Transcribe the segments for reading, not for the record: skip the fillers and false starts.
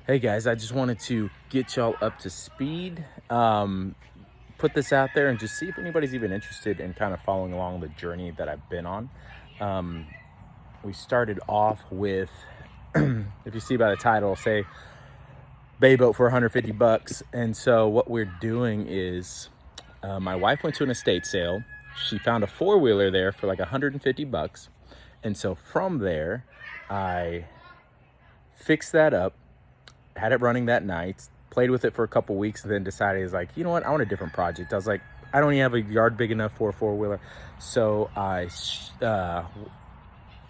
Hey guys, I just wanted to get y'all up to speed, put this out there and just see if anybody's even interested in kind of following along the journey that I've been on. Um, we started off with, if you see by the title, say bay boat for 150 bucks. And so what we're doing is my wife went to an estate sale. She found a four-wheeler there for like 150 bucks. And so from there, I fixed that up, had it running that night, played with it for a couple weeks, and then decided, is like, you know what, I want a different project. I was like, I don't even have a yard big enough for a four-wheeler. So I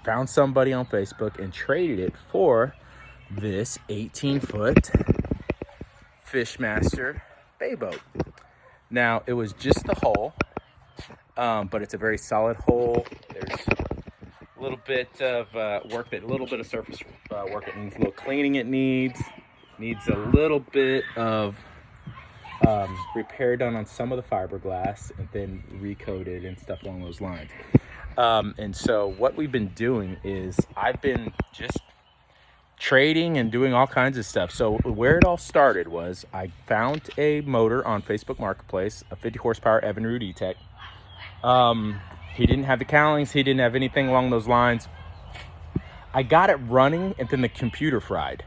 found somebody on Facebook and traded it for this 18-foot Fishmaster bay boat. Now, it was just the hull, but it's a very solid hull. There's a little bit of work, a little bit of surface work it needs, a little cleaning it needs a little bit of repair done on some of the fiberglass and then recoated and stuff along those lines. And so what we've been doing is I've been just trading and doing all kinds of stuff. So where it all started was I found a motor on Facebook Marketplace, a 50 horsepower Evinrude E-Tech. He didn't have the cowlings. He didn't have anything along those lines. I got it running and then the computer fried.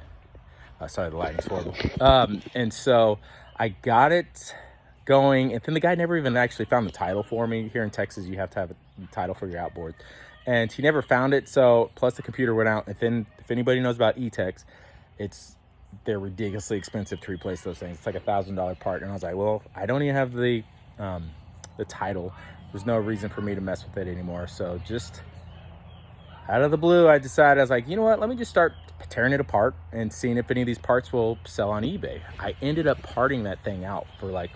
Sorry, the lighting's horrible. And so I got it going, and then the guy never even actually found the title for me. Here in Texas, you have to have a title for your outboard. And he never found it, so plus the computer went out. And then if anybody knows about E-Techs, they're ridiculously expensive to replace those things. It's like $1,000 part. And I was like, well, I don't even have the title. There's no reason for me to mess with it anymore. So just out of the blue, I decided, I was like, you know what, let me just start tearing it apart and seeing if any of these parts will sell on eBay. I ended up parting that thing out for like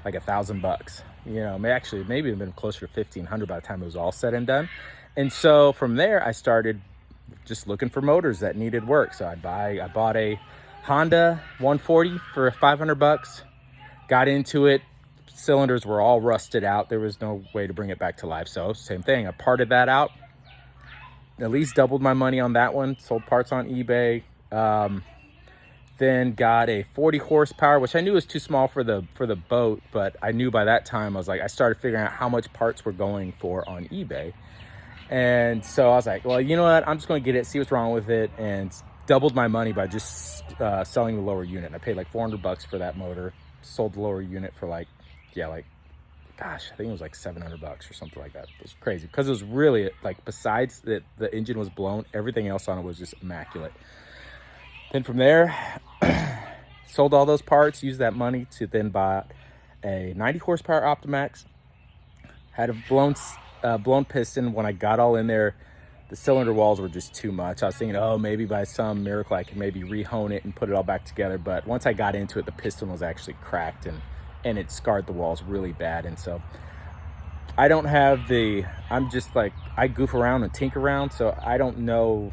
$1,000. You know, maybe it'd been closer to 1,500 by the time it was all said and done. And so from there, I started just looking for motors that needed work. So I bought a Honda 140 for 500 bucks, got into it. Cylinders were all rusted out. There was no way to bring it back to life. So same thing, I parted that out. At least doubled my money on that one. Sold parts on eBay. Then got a 40 horsepower, which I knew was too small for the boat, but I knew by that time, I started figuring out how much parts were going for on eBay. And so I was like, well, you know what? I'm just going to get it, see what's wrong with it, and doubled my money by just selling the lower unit. I paid like 400 bucks for that motor. Sold the lower unit for gosh, I think it was like 700 bucks or something like that. It was crazy because it was really, like, besides that the engine was blown, everything else on it was just immaculate. Then from there, sold all those parts, used that money to then buy a 90 horsepower Optimax. Had a blown piston. When I got all in there, the cylinder walls were just too much. I was thinking, oh, maybe by some miracle I could maybe rehone it and put it all back together. But once I got into it, the piston was actually cracked and it scarred the walls really bad. And so I don't have I'm just like, I goof around and tinker around, so I don't know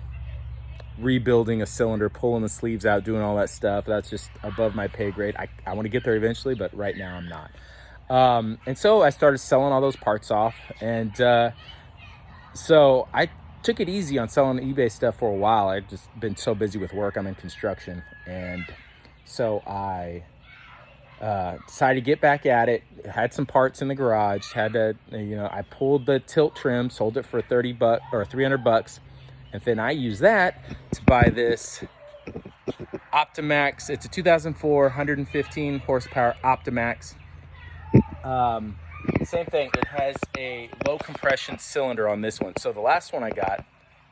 rebuilding a cylinder, pulling the sleeves out, doing all that stuff. That's just above my pay grade. I want to get there eventually, but right now I'm not. And so I started selling all those parts off. And so I took it easy on selling eBay stuff for a while. I've just been so busy with work. I'm in construction. And so I decided to get back at it. Had some parts in the garage. I pulled the tilt trim, sold it for 30 bucks or 300 bucks, and then I used that to buy this Optimax. It's a 2004 115 horsepower Optimax. Same thing. It has a low compression cylinder on this one. So the last one I got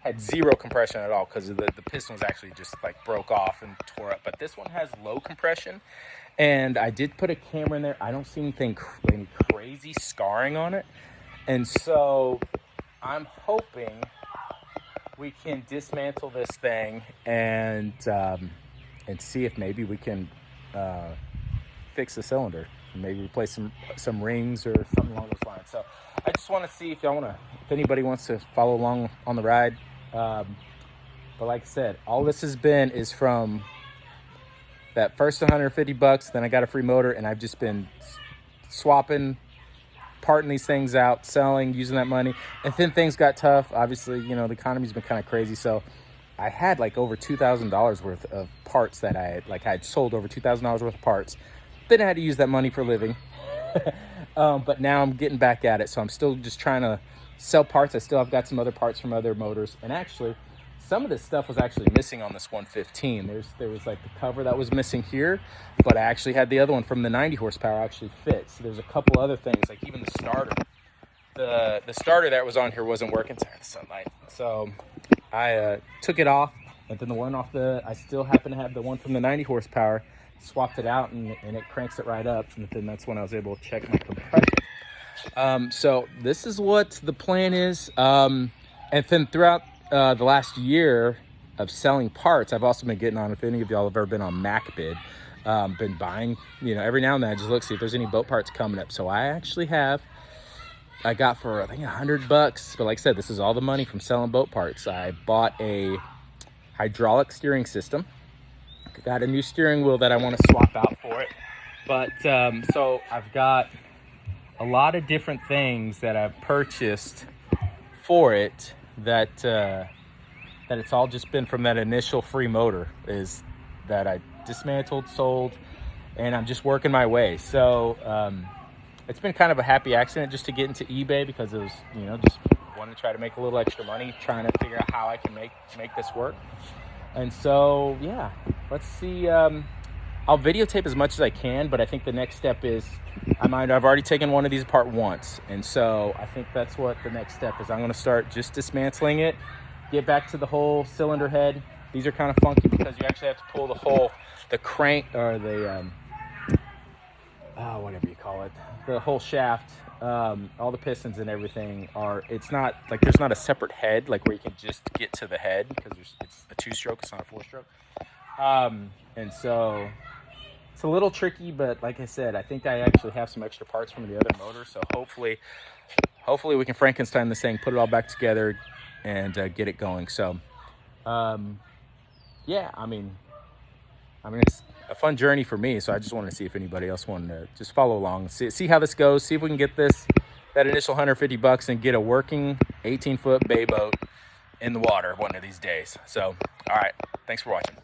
had zero compression at all because the piston was actually just like broke off and tore up. But this one has low compression. And I did put a camera in there. I don't see any crazy scarring on it. And so I'm hoping we can dismantle this thing and see if maybe we can fix the cylinder. Maybe replace some rings or something along those lines. So I just want to see if anybody wants to follow along on the ride. But like I said, all this is from that first 150 bucks, then I got a free motor, and I've just been swapping, parting these things out, selling, using that money. And then things got tough. Obviously, the economy's been kind of crazy. So I had like over $2,000 worth of parts that I had sold over $2,000 worth of parts. Then I had to use that money for a living. But now I'm getting back at it. So I'm still just trying to sell parts. I still have got some other parts from other motors. And actually, some of this stuff was actually missing on this 115. There was like the cover that was missing here, but I actually had the other one from the 90 horsepower actually fit. So there's a couple other things, like even the starter. The starter that was on here wasn't working. Sorry, the sunlight. So I took it off, and then the one off I still happen to have the one from the 90 horsepower, swapped it out, and it cranks it right up. And then that's when I was able to check my compression. So this is what the plan is. And then throughout the last year of selling parts, I've also been getting on, if any of y'all have ever been on MacBid, been buying, every now and then I just look, see if there's any boat parts coming up. So I got for, I think, $100, but like I said, this is all the money from selling boat parts. I bought a hydraulic steering system, got a new steering wheel that I want to swap out for it. But so I've got a lot of different things that I've purchased for it that it's all just been from that initial free motor is that I dismantled, sold, and I'm just working my way. So it's been kind of a happy accident just to get into eBay, because it was, just wanting to try to make a little extra money, trying to figure out how I can make this work. And so, yeah, let's see. I'll videotape as much as I can, but I think the next step is I've already taken one of these apart once. And so I think that's what the next step is. I'm going to start just dismantling it, get back to the whole cylinder head. These are kind of funky because you actually have to pull the crank, or the, whatever you call it, the whole shaft. All the pistons and everything it's not like there's not a separate head like where you can just get to the head, because it's a 2-stroke, it's not a 4-stroke. And so it's a little tricky, but like I said, I think I actually have some extra parts from the other motor. So hopefully we can Frankenstein this thing, put it all back together, and get it going. So, yeah, I mean, it's a fun journey for me. So I just wanted to see if anybody else wanted to just follow along, see how this goes, see if we can get that initial $150 and get a working 18-foot bay boat in the water one of these days. So, all right, thanks for watching.